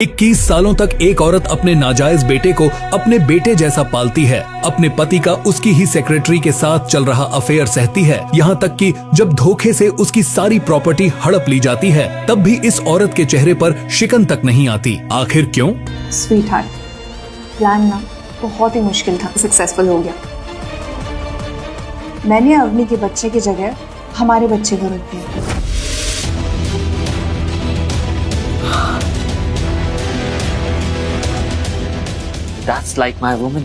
21 सालों तक एक औरत अपने नाजायज बेटे को अपने बेटे जैसा पालती है, अपने पति का उसकी ही सेक्रेटरी के साथ चल रहा अफेयर सहती है, यहाँ तक कि जब धोखे से उसकी सारी प्रॉपर्टी हड़प ली जाती है तब भी इस औरत के चेहरे पर शिकन तक नहीं आती। आखिर क्यों? स्वीटहार्ट, प्लान ना बहुत ही मुश्किल था, सक्सेसफुल हो गया। मैंने अवनी के बच्चे की जगह हमारे बच्चे को रख दिया। That's like my woman.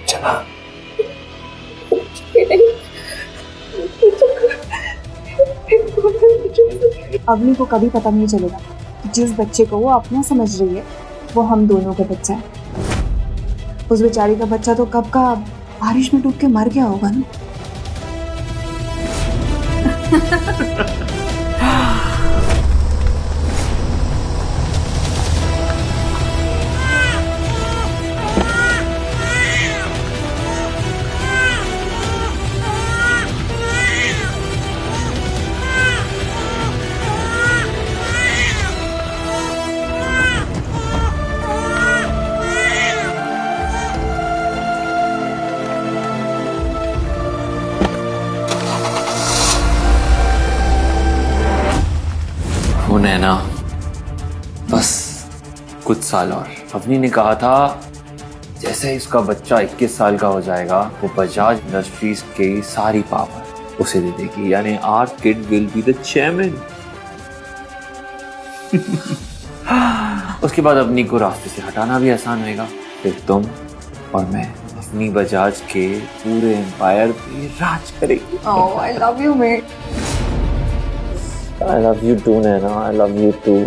चला अवनी को कभी पता नहीं चलेगा कि जिस बच्चे को वो अपना समझ रही है वो हम दोनों का बच्चा है। उस बेचारी का बच्चा तो कब का बारिश में डूब के मर गया होगा ना। वो नैना, बस कुछ साल और। अवनी ने कहा था जैसे ही उसका बच्चा 21 साल का हो जाएगा वो बजाज इंडस्ट्रीज की सारी पावर उसे दे देगी, यानी our kid will be the chairman. उसके बाद अवनी को रास्ते से हटाना भी आसान होगा। फिर तुम और मैं अपनी बजाज के पूरे एम्पायर पे राज करेंगे। Oh, I love you, mate. I love you too, Naina. I love you too.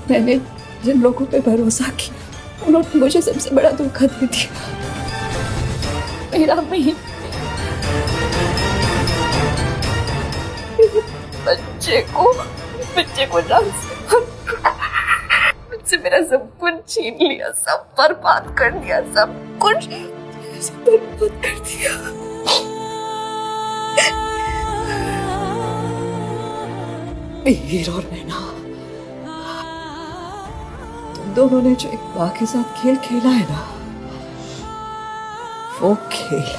मैंने जिन लोगों पे भरोसा किया उन्होंने मुझे सबसे बड़ा धोखा दे दिया। मेरा नहीं, बच्चे को जान से मुझसे मेरा सब कुछ छीन लिया, सब बर्बाद कर दिया, सब कुछ बर्बाद कर दिया। हीर और नैना, तुम दोनों ने जो एक माँ के साथ खेल खेला है ना, वो खेल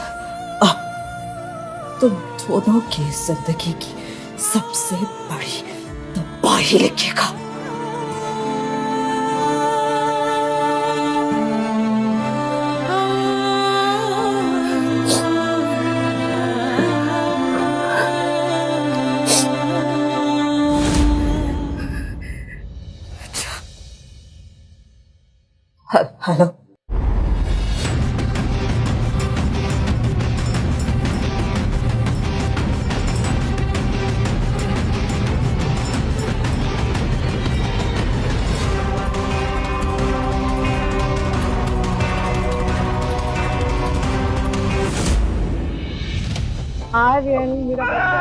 अब तुम दोनों की जिंदगी की सबसे बड़ी तबाही लिखेगा। हेलो, Aryan, मेरा बच्चा,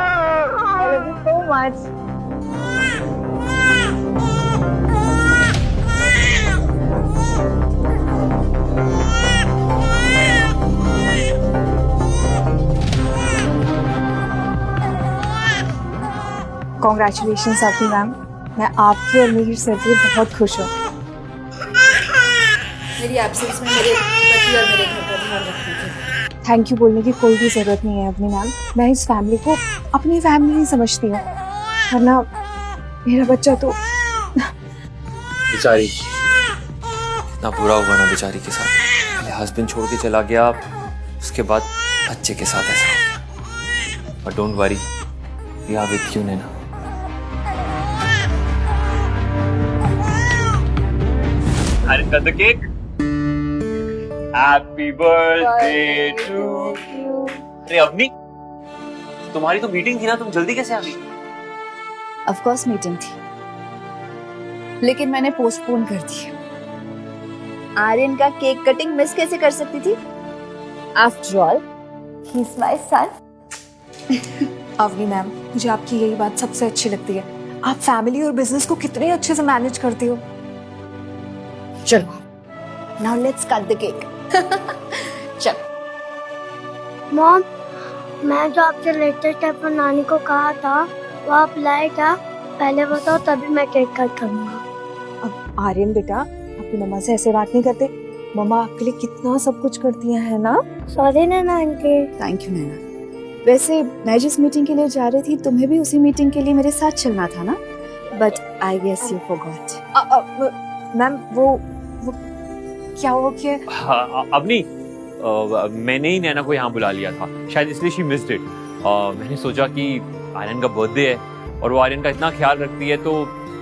I love you so much. Congratulations आपकी मैम, मैं आपकी और मेरी सर पे बहुत खुश हूँ। मेरी एब्सेंस में मेरे पति और मेरे घर का ध्यान रखती थी। थैंक यू बोलने की कोई भी जरूरत नहीं है अपनी मैम। मैं इस फैमिली को अपनी फैमिली ही समझती हूँ, वरना मेरा बच्चा तो बेचारी, इतना बुरा हुआ ना बेचारी के साथ। पहले हस्बैंड छोड़ के चला गया, उसके बाद बच्चे के साथ ऐसा हो गया। But don't worry, we are with you Naina. And cut the cake. Happy birthday to you. अरे अवनी, तुम्हारी तो मीटिंग थी ना, तुम जल्दी कैसे आ गई? ऑफ कोर्स मीटिंग थी, लेकिन मैंने पोस्टपोन कर दी। आर्यन का केक कटिंग मिस कैसे कर सकती थी? After all he is my son. Avni ma'am, मुझे आपकी यही बात सबसे अच्छी लगती है। आप फैमिली और बिजनेस को कितने अच्छे से मैनेज करती हो। चलो now let's cut the cake. चल। मॉम, मैं जो आपसे लेटेस्ट स्टेप नानी को कहा था वो आप लाए क्या? पहले बताओ तभी मैं केक कट करूंगा। अब आर्यन बेटा, आपकी मम्मा से ऐसे बात नहीं करते। मम्मा आपके लिए कितना सब कुछ करती है ना। Sorry Naina aunty. Thank you Naina. वैसे मैं जिस मीटिंग के लिए जा रही थी तुम्हें भी उसी मीटिंग के लिए मेरे साथ चलना था ना, but I guess you forgot. Ma'am वो क्या हुआ कि हाँ, अवनी, मैंने ही नैना को यहाँ बुला लिया था, शायद इसलिए शी मिस्ड इट। मैंने सोचा कि आर्यन का बर्थडे है और वो आर्यन का इतना ख्याल रखती है तो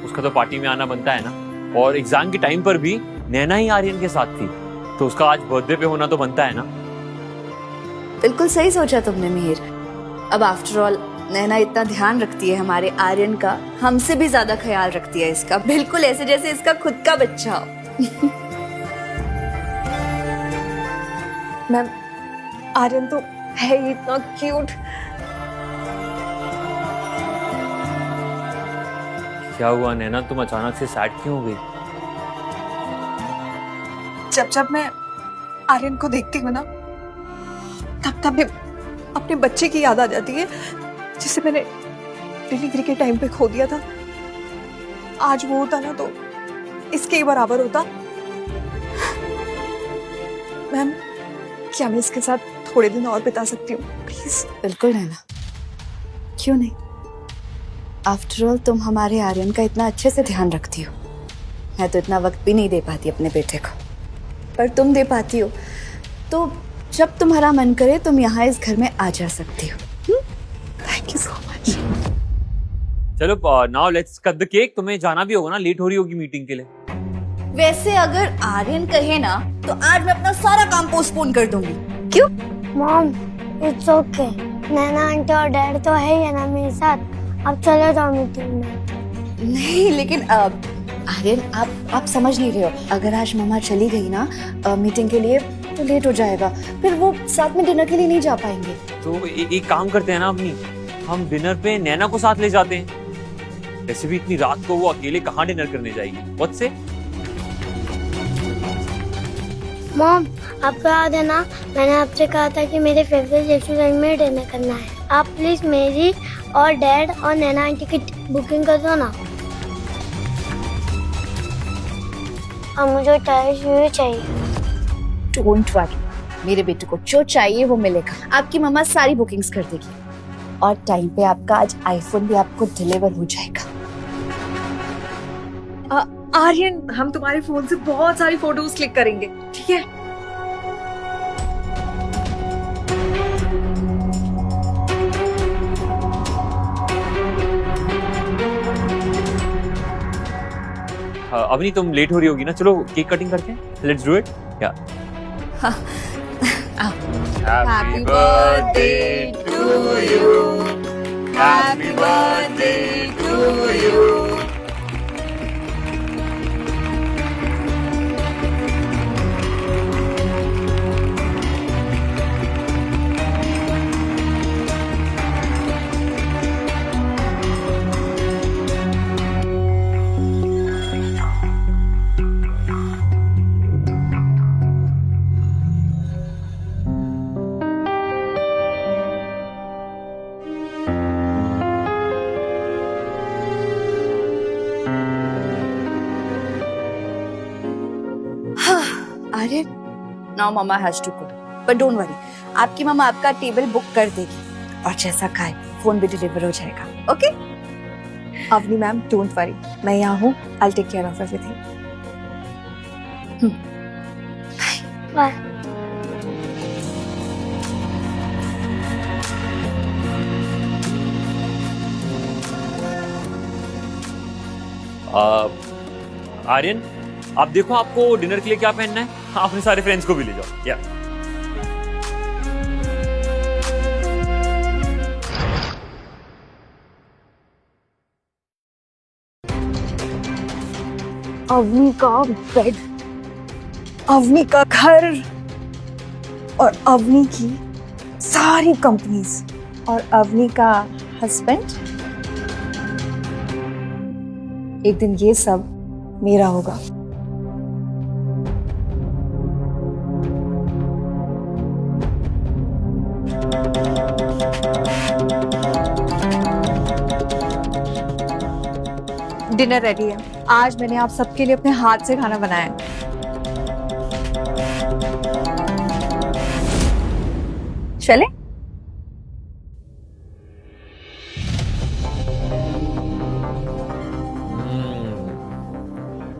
उसका तो पार्टी में आना बनता है ना। और एग्जाम के टाइम पर भी नैना ही आर्यन के साथ थी, तो उसका आज बर्थडे पे होना तो बनता है ना। बिल्कुल सही सोचा तुमने मिहिर। अब आफ्टर ऑल नैना इतना ध्यान रखती है हमारे आर्यन का, हमसे भी ज्यादा ख्याल रखती है इसका, बिल्कुल ऐसे जैसे इसका खुद का बच्चा हो। मैम, आर्यन तो है ही इतना क्यूट। क्या हुआ नैना, तुम अचानक से सैड क्यों हो गई? जब मैं आर्यन को देखती हूँ ना, तब अपने बच्चे की याद आ जाती है जिसे मैंने डिलीवरी के टाइम पे खो दिया था। आज वो होता ना तो इसके ही बराबर होता। मैम, क्या मैं इसके साथ थोड़े दिन और बिता सकती हूँ प्लीज? बिल्कुल नैना, क्यों नहीं। आफ्टर ऑल तुम हमारे आर्यन का इतना अच्छे से ध्यान रखती हो। मैं तो इतना वक्त भी नहीं दे पाती अपने बेटे को, पर तुम दे पाती हो। तो जब तुम्हारा मन करे तुम यहाँ इस घर में आ जा सकती हो। Thank you so much. चलो now let's cut the cake. तुम्हें जाना भी होगा ना, लेट हो रही होगी मीटिंग के लिए। वैसे अगर आर्यन कहे ना तो आज मैं अपना सारा काम पोस्टपोन कर दूंगी। क्यों? Mom, it's okay. Naina aunty और डैड तो है ही ना मेरे साथ। अब चले जाओ मीटिंग में। नहीं लेकिन आर्यन आप समझ नहीं रहे हो। अगर आज मम्मा चली गई ना मीटिंग के लिए तो लेट हो जाएगा, फिर वो साथ में डिनर के लिए नहीं जा पाएंगे। तो एक काम करते हैं ना अपनी, हम डिनर पे नैना को साथ ले जाते हैं। वैसे भी इतनी रात को वो अकेले कहाँ डिनर करने जाएगी। व्हाट से? मॉम, आपको याद है ना मैंने आपसे कहा था कि मेरे फेवरेट रेस्टोरेंट में डिनर करना है। आप प्लीज मेरी और डैड और नैना आंटी की बुकिंग कर दो ना। अब मुझे टाइल्स व्यू चाहिए। डोंट वरी, मेरे बेटे को जो चाहिए वो मिलेगा। आपकी मम्मा सारी बुकिंग्स कर देगी और टाइम पे आपका आज आईफोन भी आपको डिलीवर हो जाएगा। आर्यन, हम तुम्हारे फोन से बहुत सारी फोटोज क्लिक करेंगे, ठीक है? अवनी, तुम लेट हो रही होगी ना, चलो केक कटिंग करते हैं। Let's do it. या Happy birthday to you. Happy birthday to you. Aryan, now mamma has to go, but don't worry, आपकी मम्मा आपका टेबल बुक कर देगी और जैसा खाए फोन भी डिलीवर हो जाएगा। Okay? Avni ma'am, don't worry, मैं यहाँ हूँ। I take care of everything. Bye. Aryan, आप देखो आपको डिनर के लिए क्या पहनना है। अपने सारे फ्रेंड्स को भी ले जाओ। या अवनी का बेड अवनी का घर और अवनी की सारी कंपनीज और अवनी का हस्बैंड, एक दिन ये सब मेरा होगा। डिनर रेडी है। आज मैंने आप सबके लिए अपने हाथ से खाना बनाया है। चले?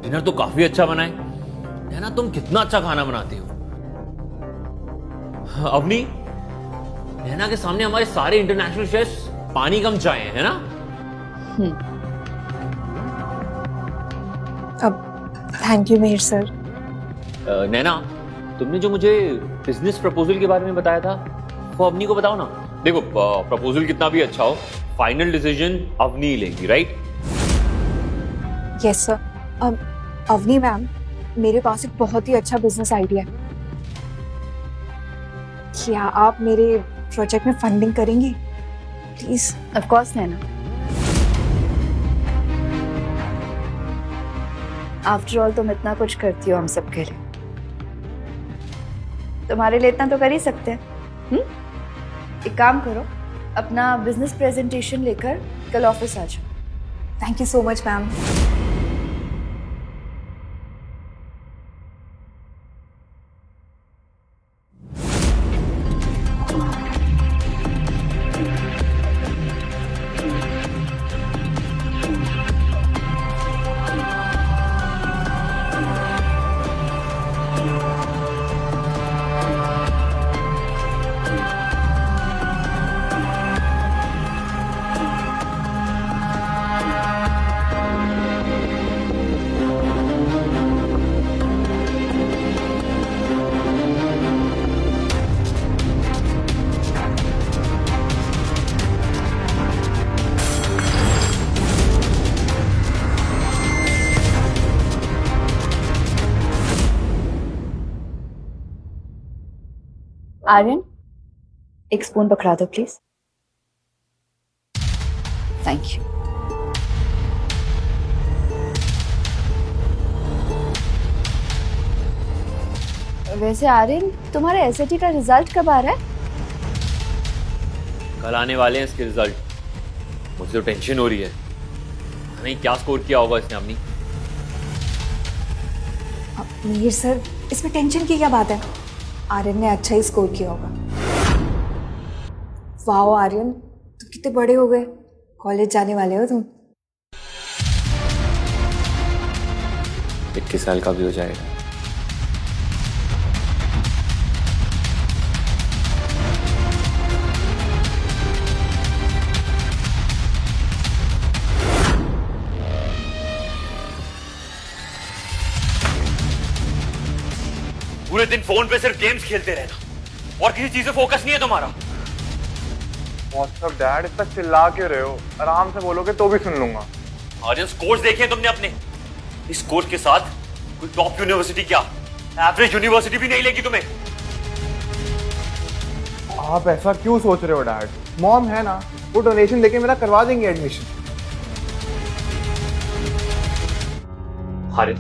डिनर तो काफी अच्छा बना है ना। तुम कितना अच्छा खाना बनाती हो। अवनी, नैना के सामने हमारे सारे इंटरनेशनल शेफ्स पानी कम चाहे हैं, है ना? अब थैंक यू मेहर सर। नैना, तुमने जो मुझे बिजनेस प्रपोजल के बारे में बताया था वो अवनी को बताओ ना। देखो, प्रपोजल कितना भी अच्छा हो, फाइनल डिसीजन अवनी लेगी, राइट? Yes sir. अब अवनी मैम, मेरे पास एक बहुत ही अच्छा बिजनेस आइडिया है। क्या आप मेरे प्रोजेक्ट में फंडिंग करेंगी please? Of course Naina. After all तुम इतना कुछ करती हो हम सबके लिए, तुम्हारे लिए इतना तो कर ही सकते हैं। एक काम करो, अपना बिजनेस प्रेजेंटेशन लेकर कल ऑफिस आ जाओ। Thank you so much ma'am. Aryan, एक स्पून पकड़ा दो प्लीज। Thank you. वैसे आर्यन, तुम्हारे एसएटी का रिजल्ट कब आ रहा है? कल आने वाले हैं इसके रिजल्ट। मुझे तो टेंशन हो रही है, नहीं क्या स्कोर किया होगा इसने अपनी। मीर सर, इसमें टेंशन की क्या बात है? आर्यन ने अच्छा ही स्कोर किया होगा। वाओ आर्यन, तुम कितने बड़े हो गए, कॉलेज जाने वाले हो तुम। 21 साल का भी हो जाएगा। पूरे दिन फोन पे सिर्फ गेम्स खेलते रहना और किसी चीज पे फोकस नहीं है तुम्हारा। व्हाट्सअप डैड, इतना चिल्ला क्यों रहे हो? आराम से बोलोगे तो भी सुन लूंगा। आर्यन, स्कोर्स देखे हैं तुमने अपने? इस स्कोर के साथ कोई टॉप यूनिवर्सिटी क्या, एवरेज यूनिवर्सिटी भी नहीं लेगी तुम्हें। आप ऐसा क्यों सोच रहे हो डैड? मॉम है ना, वो डोनेशन देके मेरा करवा देंगे एडमिशन। आर्यन,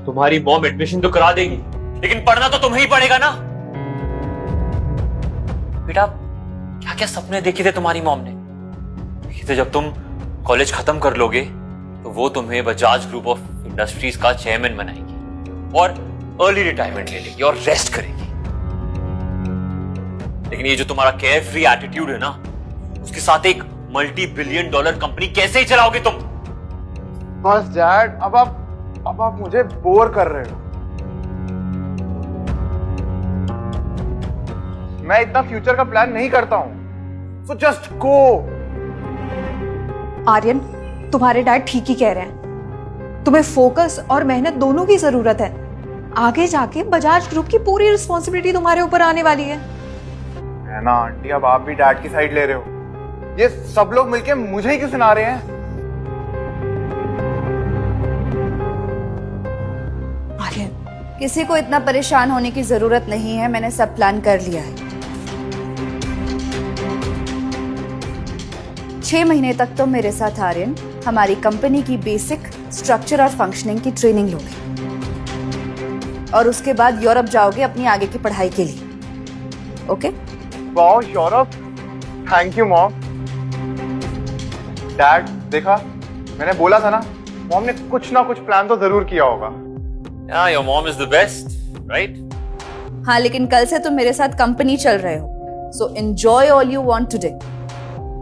तुम्हारी मॉम एडमिशन तो करा देगी, लेकिन पढ़ना तो तुम्हें ही पड़ेगा ना। बेटा, क्या क्या सपने देखे थे तुम्हारी मॉम ने? देखिए, तो जब तुम कॉलेज खत्म कर लोगे तो वो तुम्हें बजाज ग्रुप ऑफ इंडस्ट्रीज का चेयरमैन बनाएगी और अर्ली रिटायरमेंट ले लेगी और रेस्ट करेगी। लेकिन ये जो तुम्हारा केयर फ्री एटीट्यूड है ना, उसके साथ एक मल्टी $1 बिलियन कंपनी कैसे ही चलाओगे तुम? बस डैड, अब आप मुझे बोर कर रहे हो। मैं इतना फ्यूचर का प्लान नहीं करता हूं। So just go. आर्यन, तुम्हारे डैड ठीक ही कह रहे हैं। तुम्हें फोकस और मेहनत दोनों की जरूरत है। आगे जाके बजाज ग्रुप की पूरी रिस्पॉन्सिबिलिटी तुम्हारे ऊपर आने वाली है ना आंटी? अब आप भी डैड की साइड ले रहे हो। ये सब लोग मिलके मुझे ही क्यों सुना रहे हैं? आर्यन, किसी को इतना परेशान होने की जरूरत नहीं है, मैंने सब प्लान कर लिया है। 6 महीने तक तुम मेरे साथ आर्यन हमारी कंपनी की बेसिक स्ट्रक्चर और फंक्शनिंग की ट्रेनिंग लोगे और उसके बाद यूरोप जाओगे अपनी आगे की पढ़ाई के लिए। Okay? Wow Europe, thank you mom. Dad देखा, मैंने बोला था ना, मॉम ने कुछ ना कुछ प्लान तो जरूर किया होगा। Yeah, your mom is the best, right? हाँ, लेकिन कल से तुम मेरे साथ कंपनी चल रहे हो, so enjoy all you want today.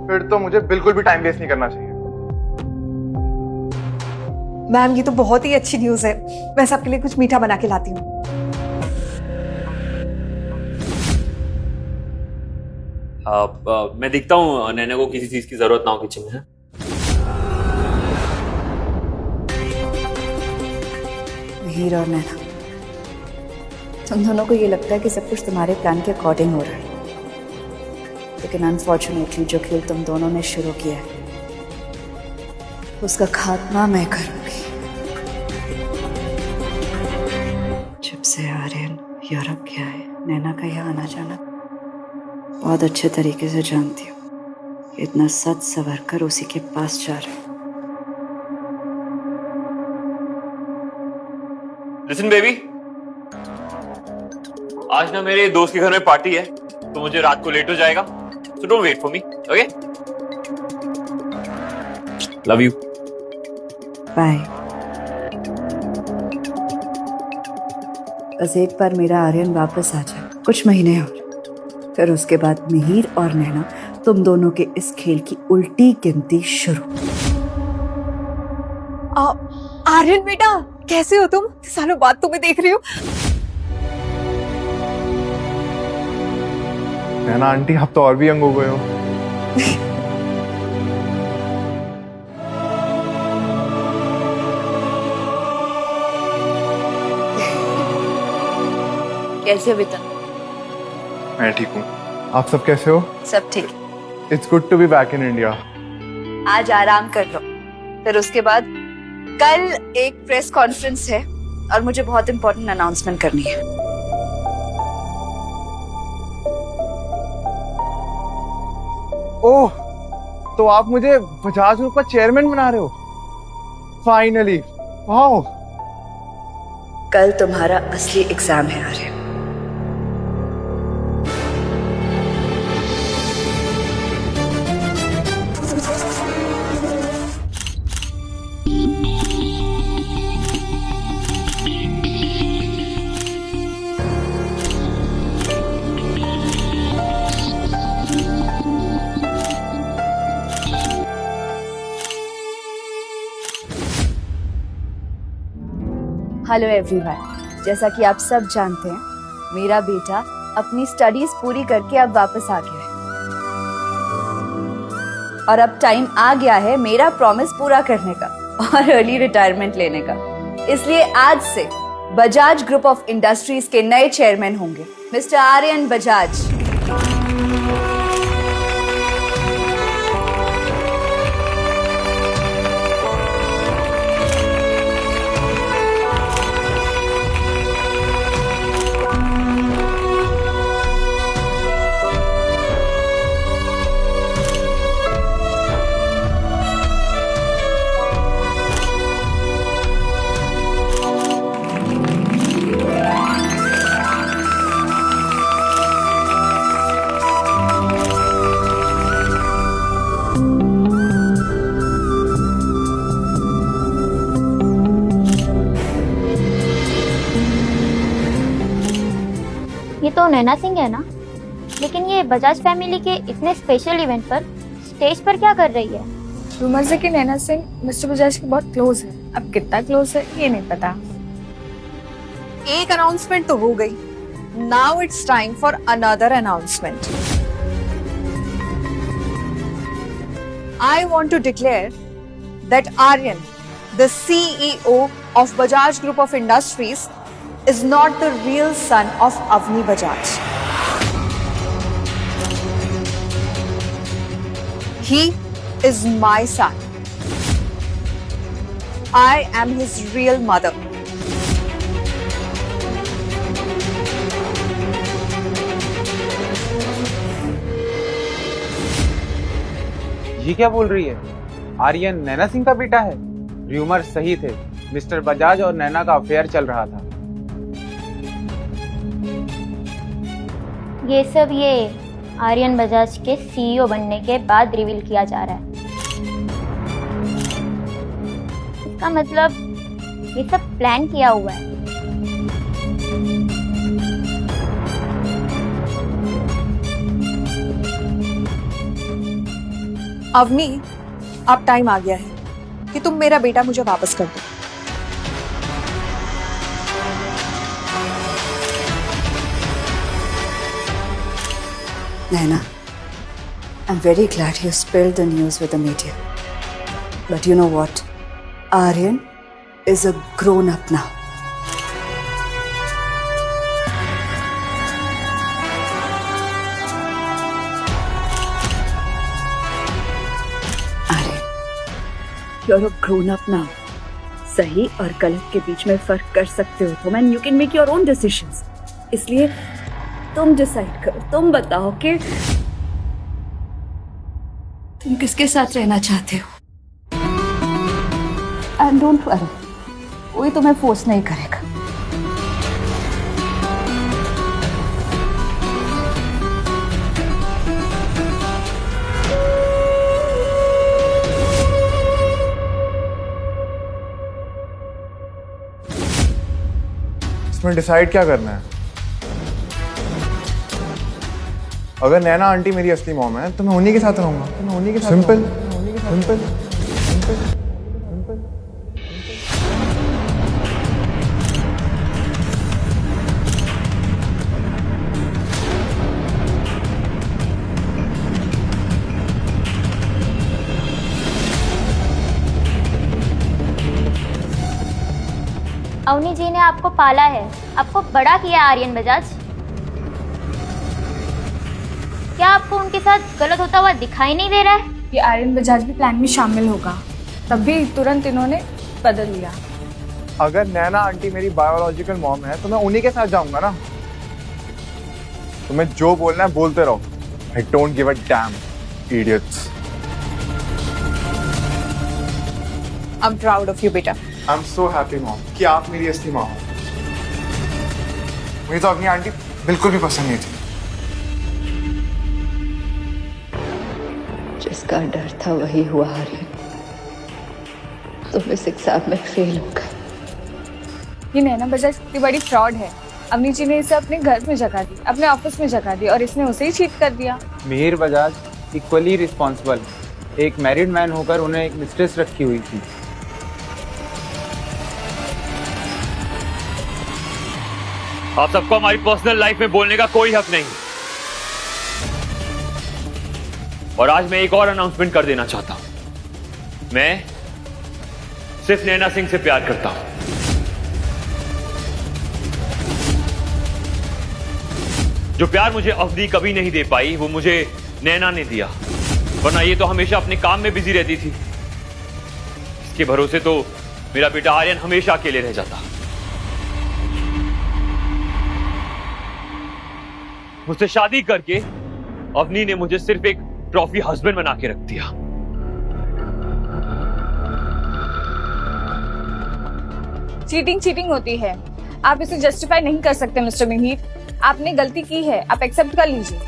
फिर तो मुझे बिल्कुल भी टाइम वेस्ट नहीं करना चाहिए। मैम ये तो बहुत ही अच्छी न्यूज़ है। मैं सबके लिए कुछ मीठा बना के लाती हूँ। मैं देखता हूँ नैना को किसी चीज की जरूरत ना हो किचन में। हीर और नैना, तुम दोनों को ये लगता है कि सब कुछ तुम्हारे प्लान के अकॉर्डिंग हो रहा है, लेकिन अनफॉर्चुनेटली जो खेल तुम दोनों ने शुरू किया है उसका खात्मा मैं करूंगी। जब से आर्यन यूरोप गया है, नैना का यहाँ आना जाना बहुत अच्छे तरीके से जानती हूँ। इतना सच सवर कर उसी के पास जा रहे। लिसन बेबी, आज ना मेरे दोस्त के घर में पार्टी है, तो मुझे रात को लेट हो जाएगा, so don't wait for me, okay? Love you. Bye. बस एक बार मेरा आर्यन वापस आ जाए, कुछ महीने और, फिर उसके बाद मिहिर और नैना तुम दोनों के इस खेल की उल्टी गिनती शुरू। आर्यन बेटा, कैसे हो तुम? सालों बाद तुम्हें देख रही हूँ। नैना आंटी, आप तो और भी यंग हो गए हो। कैसे बेटा? मैं ठीक हूँ, आप सब कैसे हो? सब ठीक। It's good to be back in India. आज आराम कर लो, फिर उसके बाद कल एक प्रेस कॉन्फ्रेंस है और मुझे बहुत इंपॉर्टेंट अनाउंसमेंट करनी है। ओह, तो आप मुझे बजाज ग्रुप का चेयरमैन बना रहे हो? Finally, wow. कल तुम्हारा असली एग्जाम है आर्यन। हेलो एवरीवन, जैसा कि आप सब जानते हैं, मेरा बेटा अपनी स्टडीज पूरी करके अब वापस आ गया है और अब टाइम आ गया है मेरा प्रॉमिस पूरा करने का और अर्ली रिटायरमेंट लेने का। इसलिए आज से बजाज ग्रुप ऑफ इंडस्ट्रीज के नए चेयरमैन होंगे मिस्टर आर्यन बजाज। ये तो नैना सिंह है ना, लेकिन ये बजाज फैमिली के इतने स्पेशल इवेंट पर स्टेज पर क्या कर रही है? रूमर है कि नैना सिंह मिस्टर बजाज के बहुत क्लोज है। अब कितना क्लोज है ये नहीं पता। एक अनाउंसमेंट तो हो गई, now it's time for another announcement. I want to declare that Aryan, the CEO of Bajaj Group of Industries, is not the real son of Avni Bajaj. He is my son. I am his real mother. ये क्या बोल रही है? आर्यन नैना सिंह का बेटा है? Rumour सही थे, मिस्टर बजाज और नैना का अफेयर चल रहा था। ये सब आर्यन बजाज के सीईओ बनने के बाद रिवील किया जा रहा है। इसका मतलब ये सब प्लान किया हुआ है। अवनी, अब टाइम आ गया है कि तुम मेरा बेटा मुझे वापस कर दो। Naina, I'm very glad you spilled the news with the media. But you know what? Aryan is a grown-up now. Aryan, you're a grown-up now. सही और गलत के बीच में फर्क कर सकते हो तुम, and you can make your own decisions. इसलिए तुम डिसाइड करो, तुम बताओ कि तुम किसके साथ रहना चाहते हो। एंड डोंट वरी, कोई तुम्हें फोर्स नहीं करेगा। इसमें डिसाइड क्या करना है? अगर नैना आंटी मेरी असली मॉम है तो मैं उन्हीं के साथ रहूंगा। Simple simple simple. Avni ji ने आपको पाला है, आपको बड़ा किया आर्यन बजाज। क्या आपको उनके साथ गलत होता हुआ दिखाई नहीं दे रहा है? ये आर्यन बजाज भी प्लान में शामिल होगा, तब भी तुरंत इन्होंने बदल लिया। अगर नैना आंटी मेरी बायोलॉजिकल मॉम है तो मैं उन्हीं के साथ जाऊंगा ना। तुम्हें जो बोलना है बोलते रहो। I don't give a damn, idiots. I'm proud of you, बेटा। I'm so happy, mom, कि आप मेरी असली मॉम हो। मुझे तो अपनी आंटी बिल्कुल भी पसंद नहीं थी। जिसका डर था वही हुआ आर्यन। तुम इस एग्जाम में फेल हो गए। ये नैना बजाज कितनी बड़ी फ्रॉड है। अवनी जी ने इसे अपने घर में जगह दी, अपने ऑफिस में जगह दी और इसने उसे ही चीट कर दिया। Mihir Bajaj equally responsible. एक मैरिड मैन होकर उन्हें एक मिस्ट्रेस रखी हुई थी। आप सबको हमारी पर्सनल लाइफ में बोलने का कोई हक नहीं। और आज मैं एक और अनाउंसमेंट कर देना चाहता हूं। मैं सिर्फ नैना सिंह से प्यार करता हूं। जो प्यार मुझे अवनी कभी नहीं दे पाई वो मुझे नैना ने दिया, वरना ये तो हमेशा अपने काम में बिजी रहती थी। इसके भरोसे तो मेरा बेटा आर्यन हमेशा अकेले रह जाता। मुझसे शादी करके अवनी ने मुझे सिर्फ एक ट्रॉफी हस्बैंड बना के रख दिया। चीटिंग होती है, आप इसे जस्टिफाई नहीं कर सकते मिस्टर मिहिर। आपने गलती की है, आप एक्सेप्ट कर लीजिए।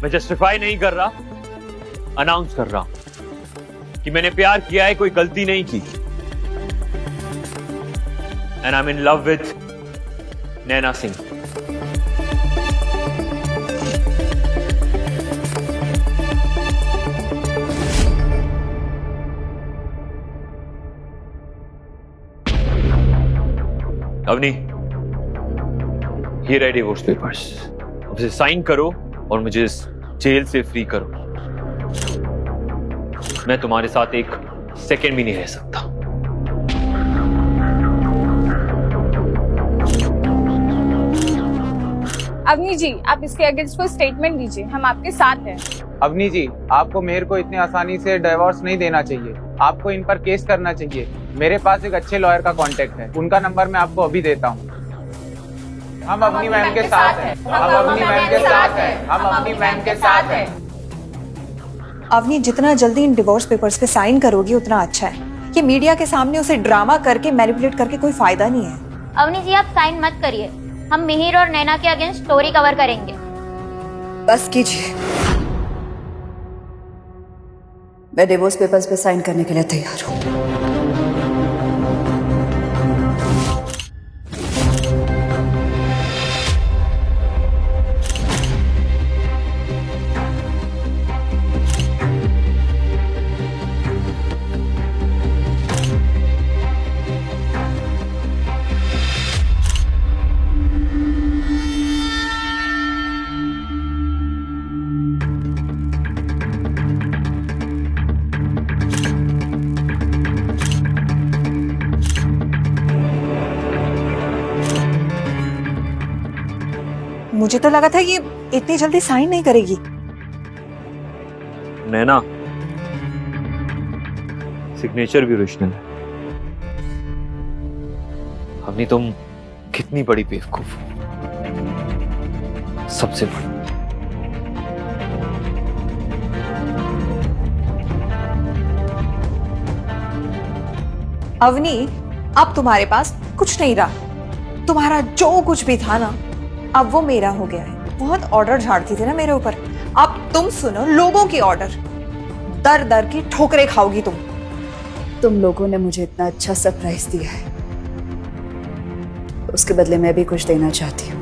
मैं जस्टिफाई नहीं कर रहा, अनाउंस कर रहा हूं कि मैंने प्यार किया है, कोई गलती नहीं की। And I am in love with Naina Singh. Avni, ये रहे डिवोर्स पेपर्स। अब इसे साइन करो और मुझे इस जेल से फ्री करो। मैं तुम्हारे साथ एक सेकेंड भी नहीं रह सकता। अवनी जी, आप इसके अगेंस्ट कोई स्टेटमेंट दीजिए, हम आपके साथ हैं। अवनी जी, आपको मिहिर को इतनी आसानी से डिवोर्स नहीं देना चाहिए। आपको इन पर केस करना चाहिए। मेरे पास एक अच्छे लॉयर का कांटेक्ट है, उनका नंबर मैं आपको अभी देता हूँ। हम अपनी मैम के साथ हैं, हम अपनी मैम के साथ हैं, हम अपनी मैम के साथ हैं। अवनी, जितना जल्दी इन डिवोर्स पेपर्स पे साइन करोगी उतना अच्छा है। ये मीडिया के सामने उसे ड्रामा करके मैनिपुलेट करके कोई फायदा नहीं है। अवनी जी, आप साइन मत करिए, हम मिहिर और नैना के अगेंस्ट स्टोरी कवर करेंगे। बस कीजिए, मैं डिवोर्स पेपर्स पे साइन करने के लिए तैयार हूँ। मुझे तो लगा था ये इतनी जल्दी साइन नहीं करेगी। नैना, सिग्नेचर भी ओरिजिनल है। हमने तुम कितनी बड़ी बेवकूफ हो, सबसे बड़ी। अवनी, अब तुम्हारे पास कुछ नहीं रहा। तुम्हारा जो कुछ भी था ना, अब वो मेरा हो गया है। बहुत ऑर्डर झाड़ती थी ना मेरे ऊपर, अब तुम सुनो लोगों के ऑर्डर। दर दर की ठोकरें खाओगी तुम। तुम लोगों ने मुझे इतना अच्छा सरप्राइज दिया है, तो उसके बदले मैं भी कुछ देना चाहती हूँ।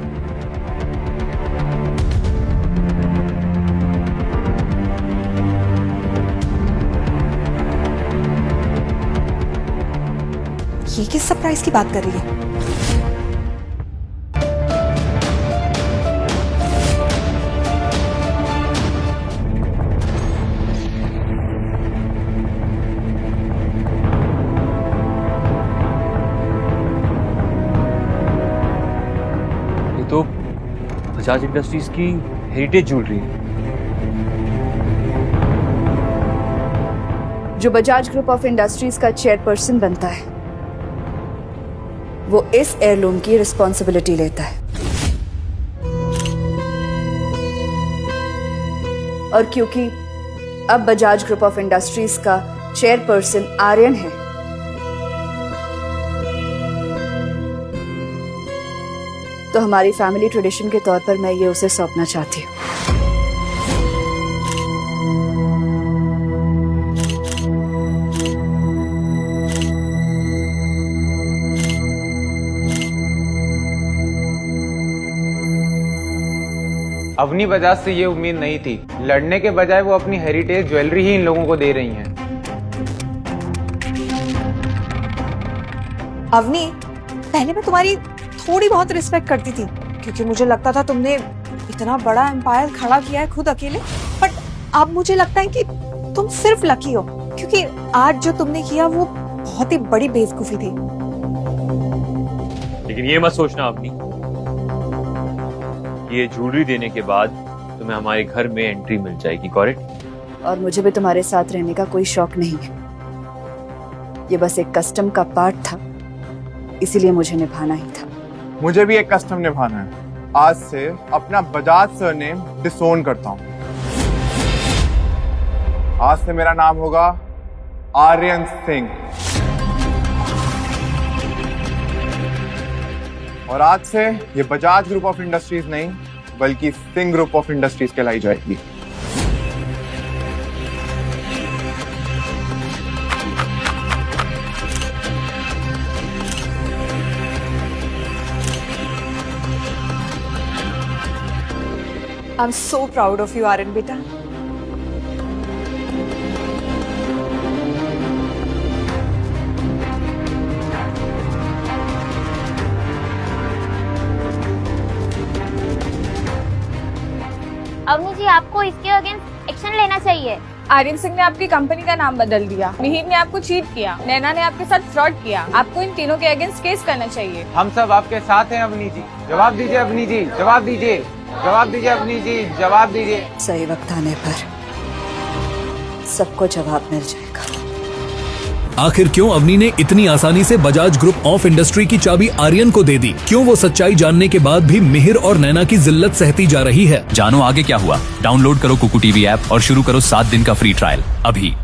ये किस सरप्राइज की बात कर रही है? तो बजाज इंडस्ट्रीज की हेरिटेज ज्वेलरी है। जो बजाज ग्रुप ऑफ इंडस्ट्रीज का चेयरपर्सन बनता है, वो इस एयरलूम की रिस्पॉन्सिबिलिटी लेता है। और क्योंकि अब बजाज ग्रुप ऑफ इंडस्ट्रीज का चेयरपर्सन आर्यन है, तो हमारी फैमिली ट्रेडिशन के तौर पर मैं ये उसे सौंपना चाहती हूँ। अवनी बजाज से ये उम्मीद नहीं थी। लड़ने के बजाय वो अपनी हेरिटेज ज्वेलरी ही इन लोगों को दे रही हैं। अवनी, पहले मैं तुम्हारी थोड़ी बहुत रिस्पेक्ट करती थी, क्योंकि मुझे लगता था तुमने इतना बड़ा एम्पायर खड़ा किया है खुद अकेले। बट अब मुझे लगता है कि तुम सिर्फ लकी हो, क्योंकि आज जो तुमने किया वो बहुत ही बड़ी बेवकूफी थी। लेकिन ये मत सोचना अपनी, ये ज्वेलरी देने के बाद तुम्हें हमारे घर में एंट्री मिल जाएगी, करेक्ट? और मुझे भी तुम्हारे साथ रहने का कोई शौक नहीं है। ये बस एक कस्टम का पार्ट था, इसीलिए मुझे निभाना ही था। मुझे भी एक कस्टम निभाना है। आज से अपना बजाज सरनेम डिसोन करता हूं। आज से मेरा नाम होगा आर्यन सिंह। और आज से ये बजाज ग्रुप ऑफ इंडस्ट्रीज नहीं, बल्कि सिंह ग्रुप ऑफ इंडस्ट्रीज कहलाई जाएगी। I'm so proud of you, Aryan बेटा। अवनी जी, आपको इसके अगेंस्ट एक्शन लेना चाहिए। आर्यन सिंह ने आपकी कंपनी का नाम बदल दिया, मिहिर ने आपको चीट किया, नैना ने आपके साथ फ्रॉड किया। आपको इन तीनों के अगेंस्ट केस करना चाहिए। हम सब आपके साथ हैं अवनी जी। जवाब दीजिए अवनी जी, जवाब दीजिए, जवाब दीजिए अवनी जी, जवाब दीजिए। सही वक्त आने पर सबको जवाब मिल जाएगा। आखिर क्यों अवनी ने इतनी आसानी से बजाज ग्रुप ऑफ इंडस्ट्री की चाबी आर्यन को दे दी? क्यों वो सच्चाई जानने के बाद भी मिहिर और नैना की जिल्लत सहती जा रही है? जानो आगे क्या हुआ। डाउनलोड करो कुकू टीवी ऐप और शुरू करो 7 दिन का फ्री ट्रायल अभी।